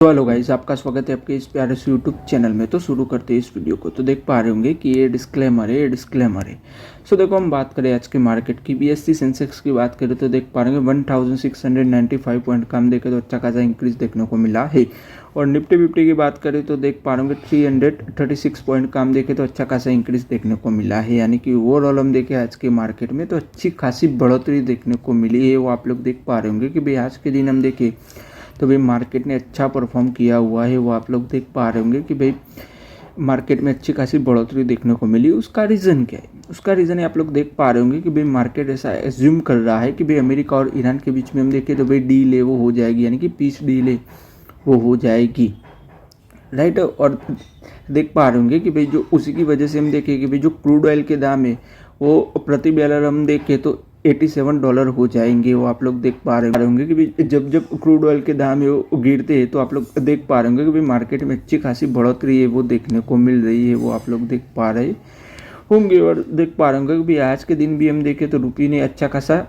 तो hello guys, आपका स्वागत है आपके इस प्यारे से यूट्यूब चैनल में। तो शुरू करते हैं इस वीडियो को। तो देख पा रहे होंगे कि ये डिस्क्लेमर है। सो देखो, हम बात करें आज के मार्केट की, बीएससी सेंसेक्स की बात करें तो देख पा रहे होंगे 1695 पॉइंट का हम देखें तो अच्छा खासा इंक्रीज देखने को मिला है। और निफ्टी फिफ्टी की बात करें तो देख पा रहे होंगे 336 पॉइंट का हम देखें तो अच्छा खासा इंक्रीज देखने को मिला है। यानी कि ओवरऑल हम देखें आज के मार्केट में तो अच्छी खासी बढ़ोतरी देखने को मिली है। वो आप लोग देख पा रहे होंगे कि भाई आज के दिन हम देखें तो भाई मार्केट ने अच्छा परफॉर्म किया हुआ है। वो आप लोग देख पा रहे होंगे कि भाई मार्केट में अच्छी खासी बढ़ोतरी देखने को मिली। उसका रीज़न क्या है? उसका रीज़न है आप लोग देख पा रहे होंगे कि भाई मार्केट ऐसा एज्यूम कर रहा है कि भाई अमेरिका और ईरान के बीच में हम देखें तो भाई डील है वो हो जाएगी, यानी कि पीस डील है वो हो जाएगी, राइट। और देख पा रहे होंगे कि भाई जो उसी की वजह से हम देखें कि भाई जो क्रूड ऑयल के दाम है वो प्रति बैरल हम देखें तो $87 हो जाएंगे। वो आप लोग देख पा रहे होंगे कि भाई जब जब क्रूड ऑयल के दाम है वो गिरते हैं तो आप लोग देख पा रहे होंगे कि भाई मार्केट में अच्छी खासी बढ़ोतरी है वो देखने को मिल रही है। वो आप लोग देख पा रहे होंगे और देख पा रहे होंगे कि भाई आज के दिन भी हम देखें तो रुपये ने अच्छा खासा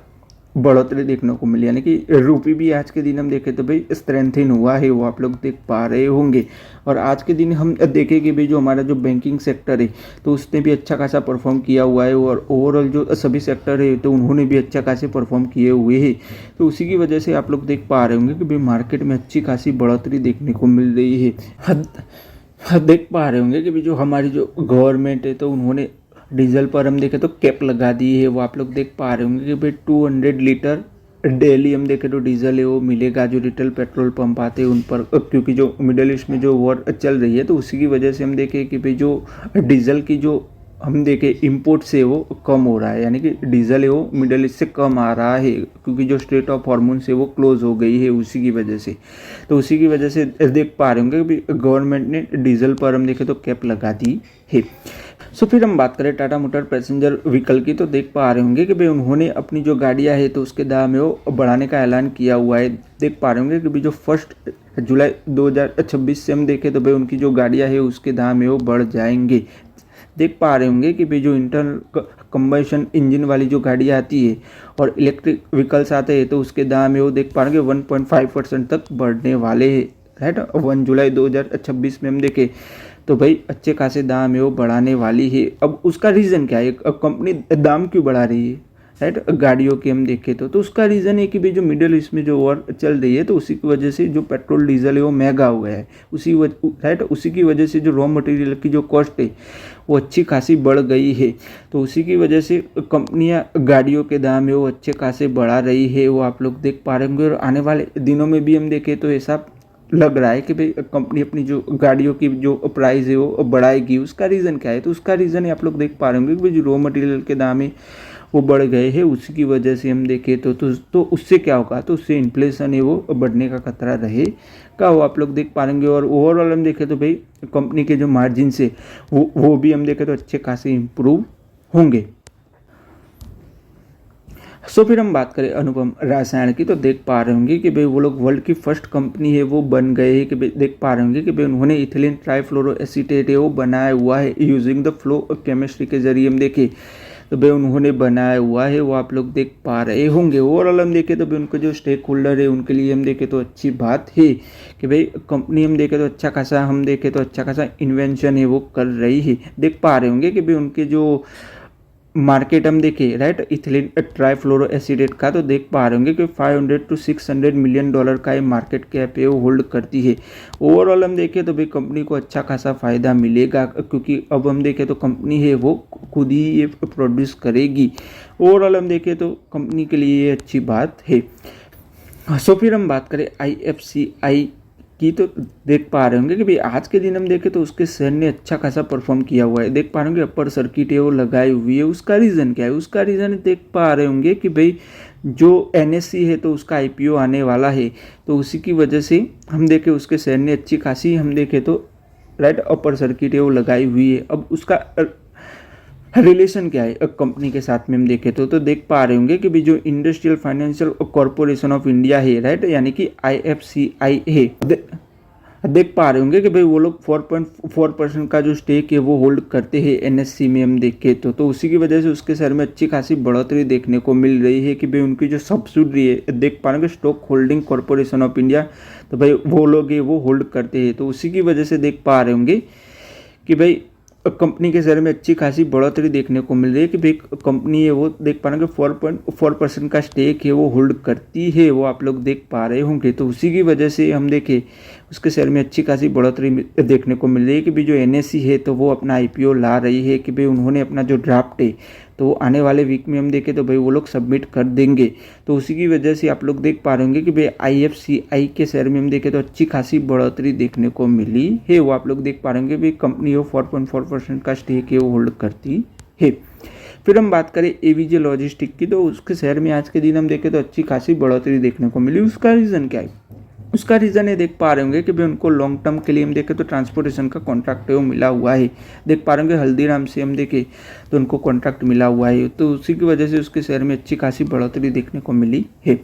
बढ़ोतरी देखने को मिली, यानी कि रूपी भी आज के दिन हम देखें तो भाई स्ट्रेंथिन हुआ है। वो आप लोग देख पा रहे होंगे। और आज के दिन हम देखें कि भाई जो हमारा जो बैंकिंग सेक्टर है तो उसने भी अच्छा खासा परफॉर्म किया हुआ है। और ओवरऑल जो सभी सेक्टर है तो उन्होंने भी अच्छा खासे परफॉर्म किए हुए हैं। तो उसी की वजह से आप लोग देख पा रहे होंगे कि भाई मार्केट में अच्छी खासी बढ़ोतरी देखने को मिल रही है। देख पा रहे होंगे कि भाई जो हमारी जो गवर्नमेंट है तो उन्होंने डीजल पर हम देखें तो कैप लगा दी है। वो आप लोग देख पा रहे होंगे कि भाई 200 लीटर डेली हम देखें तो डीजल है वो मिलेगा जो रिटेल पेट्रोल पंप आते हैं उन पर, क्योंकि जो मिडल ईस्ट में जो वॉर चल रही है तो उसी की वजह से हम देखें कि भाई जो डीजल की जो हम देखें इंपोर्ट से वो कम हो रहा है, यानी कि डीजल है वो मिडल ईस्ट से कम आ रहा है क्योंकि जो स्ट्रेट ऑफ हॉर्मोन्स है वो क्लोज हो गई है उसी की वजह से। तो उसी की वजह से देख पा रहे होंगे कि गवर्नमेंट ने डीजल पर हम देखें तो कैप लगा दी है। सो फिर हम बात करें टाटा मोटर पैसेंजर व्हीकल की तो देख पा रहे होंगे कि भाई उन्होंने अपनी जो गाड़ियां है तो उसके दाम है वो बढ़ाने का ऐलान किया हुआ है। देख पा रहे होंगे कि भाई जो 1 जुलाई 2026 से हम देखें तो भाई उनकी जो गाड़ियां है उसके दाम है वो बढ़ जाएंगे। देख पा रहे होंगे कि भाई जो इंटरनल कंबशन इंजन वाली जो गाड़ियाँ आती है और इलेक्ट्रिक व्हीकल्स आते हैं तो उसके दाम है वो देख पा रहे होंगे 1.5% तक बढ़ने वाले हैं, राइट। 1 जुलाई 2026 में हम देखें तो भाई अच्छे खासे दाम है वो बढ़ाने वाली है। अब उसका रीज़न क्या है? कंपनी दाम क्यों बढ़ा रही है, राइट, गाड़ियों के हम देखें तो उसका रीज़न है कि भाई जो मिडिल ईस्ट में जो वॉर चल रही है तो उसी की वजह से जो पेट्रोल डीजल है वो महंगा हो गया है। राइट, उसी की वजह से जो रॉ मटेरियल की जो कॉस्ट है वो अच्छी खासी बढ़ गई है। तो उसी की वजह से कंपनियां गाड़ियों के दाम है वो अच्छे खासे बढ़ा रही है। वो आप लोग देख पा रहे होंगे और आने वाले दिनों में भी हम देखें तो ऐसा लग रहा है कि भाई कंपनी अपनी जो गाड़ियों की जो प्राइस है वो बढ़ाएगी। उसका रीज़न क्या है? तो उसका रीज़न है आप लोग देख पा रहे होंगे कि भाई जो रॉ मटेरियल के दाम है वो बढ़ गए हैं। उसी की वजह से हम देखें तो उससे क्या होगा? तो उससे इन्फ्लेशन है वो बढ़ने का खतरा रहेगा। वो आप लोग देख पाएंगे। और ओवरऑल हम देखें तो भाई कंपनी के जो मार्जिन से वो भी हम देखें तो अच्छे खासे इम्प्रूव होंगे। सो फिर हम बात करें अनुपम रसायन की तो देख पा रहे होंगे कि भाई वो लोग वर्ल्ड की फर्स्ट कंपनी है वो बन गए हैं। कि भाई देख पा रहे होंगे कि भाई उन्होंने इथिलीन ट्राइफ्लोरो एसीटेट है वो बनाया हुआ है यूजिंग द फ्लो केमिस्ट्री के जरिए हम देखें तो भाई उन्होंने बनाया हुआ है। वो आप लोग देख पा रहे होंगे। ओवरऑल हम देखें तो भाई उनके जो स्टेक होल्डर है उनके लिए हम देखें तो अच्छी बात है कि भाई कंपनी हम देखें तो अच्छा खासा इन्वेंशन है वो कर रही है। देख पा रहे होंगे कि भाई उनके जो मार्केट हम देखें, राइट, इथिलीन ट्राइफ्लोरो एसिडेट का तो देख पा रहे होंगे कि 500 to 600 मिलियन डॉलर का ये मार्केट कैप है वो होल्ड करती है। ओवरऑल हम देखें तो भाई कंपनी को अच्छा खासा फ़ायदा मिलेगा क्योंकि अब हम देखें तो कंपनी है वो खुद ही ये प्रोड्यूस करेगी। ओवरऑल हम देखें तो कंपनी के लिए ये अच्छी बात है। सो फिर हम बात करें IFCI की तो देख पा रहे होंगे कि भाई आज के दिन हम देखें तो उसके शेयर ने अच्छा खासा परफॉर्म किया हुआ है। देख पा रहे होंगे अपर सर्किट है वो लगाई हुई है। उसका रीज़न क्या है? उसका रीज़न देख पा रहे होंगे कि भाई जो NSE है तो उसका IPO आने वाला है तो उसी की वजह से हम देखें उसके शेयर ने अच्छी खासी हम देखें तो, राइट, अपर सर्किट है वो लगाई हुई है। अब उसका रिलेशन क्या है कंपनी के साथ में हम देखें तो देख पा रहे होंगे कि भी जो industrial financial corporation of India है, राइट, यानी कि IFCI है, देख पा रहे होंगे कि भाई वो लोग 4.4% का जो स्टेक है वो होल्ड करते हैं एनएससी में हम देखें तो उसी की वजह से उसके शेयर में अच्छी खासी बढ़ोतरी देखने को मिल रही है कि भाई उनकी जो सब्सिडरी है देख पा रहे होंगे stock holding corporation of India, तो भाई वो लोग वो होल्ड करते हैं, तो उसी की वजह से देख पा रहे होंगे कि भाई कंपनी के शेयर में अच्छी खासी बढ़ोतरी देखने को मिल रही है कि भाई कंपनी है वो देख पा रहे हैं 4.4% का स्टेक है वो होल्ड करती है, वो आप लोग देख पा रहे होंगे। तो उसी की वजह से हम देखें उसके शेयर में अच्छी खासी बढ़ोतरी देखने को मिल रही है कि भाई जो एनएससी है तो वो अपना आईपीओ ला रही है कि भाई उन्होंने अपना जो ड्राफ्ट है तो आने वाले वीक में हम देखें तो भाई वो लोग सबमिट कर देंगे। तो उसी की वजह से आप लोग देख पा रहे होंगे कि भाई आईएफसीआई के शेयर में हम देखें तो अच्छी खासी बढ़ोतरी देखने को मिली है, वो आप लोग देख पा रहे होंगे भाई कंपनी वो 4.4% का स्टेक है वो होल्ड करती है। फिर हम बात करें एवीजे लॉजिस्टिक की, तो उसके शेयर में आज के दिन हम देखें तो अच्छी खासी बढ़ोतरी देखने को मिली। उसका रीज़न क्या है? उसका रीज़न ये देख पा रहे होंगे कि भाई उनको लॉन्ग टर्म के लिए हम देखें तो ट्रांसपोर्टेशन का कॉन्ट्रैक्ट है वो मिला हुआ है। देख पा रहे होंगे हल्दीराम से हम देखें तो उनको कॉन्ट्रैक्ट मिला हुआ है, तो उसी की वजह से उसके शेयर में अच्छी खासी बढ़ोतरी देखने को मिली है।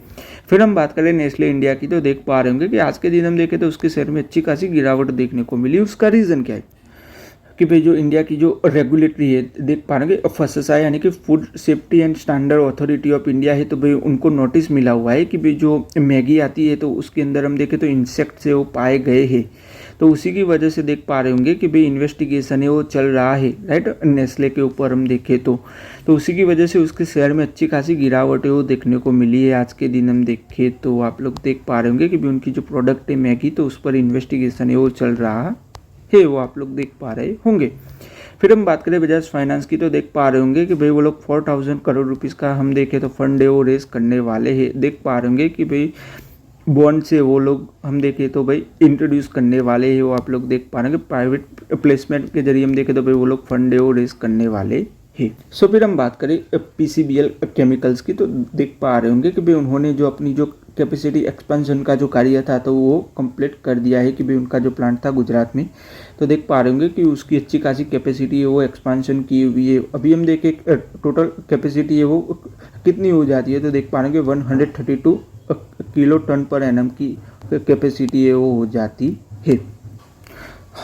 फिर हम बात करें नेस्ले इंडिया की, तो देख पा रहे होंगे कि आज के दिन हम देखें तो उसके शेयर में अच्छी खासी गिरावट देखने को मिली। उसका रीज़न क्या है कि भाई जो इंडिया की जो रेगुलेटरी है देख पा रहे हैं FSSAI यानी कि food safety and standard authority of India है, तो भाई उनको नोटिस मिला हुआ है कि भाई जो मैगी आती है तो उसके अंदर हम देखें तो इंसेक्ट से वो पाए गए हैं, तो उसी की वजह से देख पा रहे होंगे कि भाई इन्वेस्टिगेशन है वो चल रहा है राइट नेस्ले के ऊपर हम देखें तो उसी की वजह से उसके शेयर में अच्छी खासी गिरावट है वो देखने को मिली है। आज के दिन हम देखें तो आप लोग देख पा रहे होंगे कि भाई उनकी जो प्रोडक्ट है मैगी तो उस पर इन्वेस्टिगेशन है वो चल रहा है, वो आप लोग देख पा रहे होंगे। फिर हम बात करें बजाज फाइनेंस की, तो देख पा रहे होंगे कि भाई वो लोग 4000 करोड़ रुपीस का हम देखें तो फंड है वो रेस करने वाले हैं। देख पा रहे होंगे कि भाई बॉन्ड से वो लोग हम देखें तो भाई इंट्रोड्यूस करने वाले हैं, वो आप लोग देख पा रहे होंगे प्राइवेट प्लेसमेंट के जरिए हम देखें तो भाई वो लोग फंड है वो रेस करने वाले हैं। सो फिर हम बात करें पीसीबीएल केमिकल्स की, तो देख पा रहे होंगे कि भाई उन्होंने जो अपनी जो कैपेसिटी एक्सपेंशन का जो कार्य था तो वो कंप्लीट कर दिया है कि भाई उनका जो प्लांट था गुजरात में, तो देख पा रहे होंगे कि उसकी अच्छी खासी कैपेसिटी है वो एक्सपेंशन की हुई है। अभी हम देखें टोटल कैपेसिटी है वो कितनी हो जाती है, तो देख पा रहे होंगे 132 किलो टन पर एनम की कैपेसिटी है वो हो जाती है।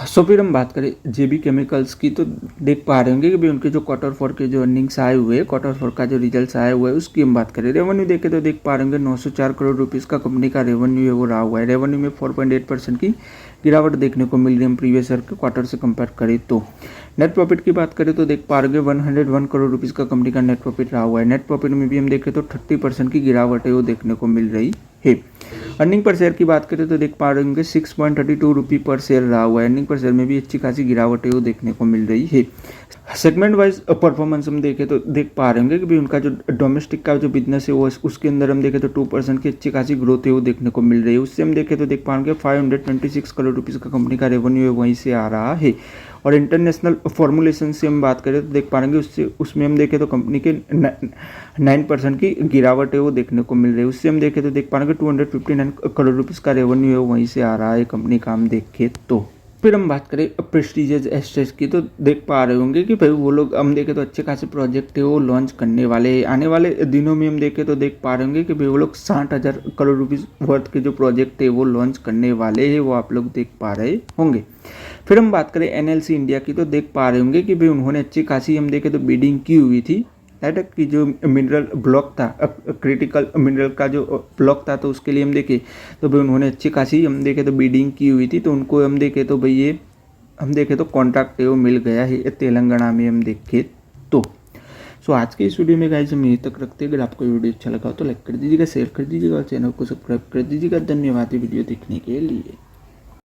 सो फिर हम बात करें जेबी केमिकल्स की, तो देख पा रहे होंगे कि भाई उनके जो Q4 के जो अर्निंग्स आए हुए हैं, Q4 का जो रिजल्ट्स आए हुए हैं उसकी हम बात करें। रेवेन्यू देखें तो देख पा रहे होंगे 904 करोड़ रुपीस का कंपनी का रेवेन्यू है वो रहा हुआ है। रेवेन्यू में 4.8% की गिरावट देखने को मिल रही है हम प्रीवियस ईयर के क्वार्टर से कंपेयर करें तो। नेट प्रॉफिट की बात करें तो देख पा रहे होंगे 101 करोड़ रुपीस का कंपनी का नेट प्रॉफिट रहा हुआ है। नेट प्रॉफिट में भी हम देखें तो 30% की गिरावट है वो देखने को मिल रही है। अर्निंग पर शेयर की बात करें तो देख पा रहे होंगे 6.32 रुपी पर शेयर रहा हुआ है। अर्निंग पर शेयर में भी अच्छी खासी गिरावट है वो देखने को मिल रही है। सेगमेंट वाइज परफॉर्मेंस हम देखें तो देख पा रहे होंगे कि भाई उनका जो डोमेस्टिक का जो बिजनेस है वो उसके अंदर हम देखें तो 2% की अच्छी खासी ग्रोथ है वो देखने को मिल रही है। उससे हम देखें तो देख पा रहे होंगे 526 करोड़ रुपीज़ का कंपनी का रेवेन्यू है वहीं से आ रहा है। और इंटरनेशनल फॉर्मुलेशन से हम बात करें तो देख पा रहे उससे उसमें हम देखें तो कंपनी के 9% की गिरावट है वो देखने को मिल रही है। उससे हम देखें तो देख पा रहे 259 करोड़ रुपीज़ का रेवेन्यू है वहीं से आ रहा है कंपनी का हम देखें तो। फिर हम बात करें प्रेस्टीजियस एस्टेट्स की, तो देख पा रहे होंगे कि भाई वो लोग हम देखें तो अच्छे खासे प्रोजेक्ट है वो लॉन्च करने वाले हैं। आने वाले दिनों में हम देखें तो देख पा रहे होंगे कि भाई वो लोग 60,000 करोड़ रुपीज़ वर्थ के जो प्रोजेक्ट है वो लॉन्च करने वाले हैं, वो आप लोग देख पा रहे होंगे। फिर हम बात करें एनएलसी इंडिया की, तो देख पा रहे होंगे कि भाई उन्होंने अच्छी खासी हम देखें तो बिडिंग की हुई थी राइट, कि जो मिनरल ब्लॉक था क्रिटिकल मिनरल का जो ब्लॉक था तो उसके लिए हम देखें तो भाई उन्होंने अच्छी खासी हम देखें तो बिडिंग की हुई थी, तो उनको हम देखें तो भाई ये हम देखें तो कॉन्ट्रैक्ट है वो मिल गया है तेलंगाना में हम देखें तो। सो आज के इस वीडियो में गाइस हम यहीं तक रखते हैं। अगर आपको वीडियो अच्छा लगा तो लाइक कर दीजिएगा, शेयर कर दीजिएगा और चैनल को सब्सक्राइब कर दीजिएगा। धन्यवाद वीडियो देखने के लिए।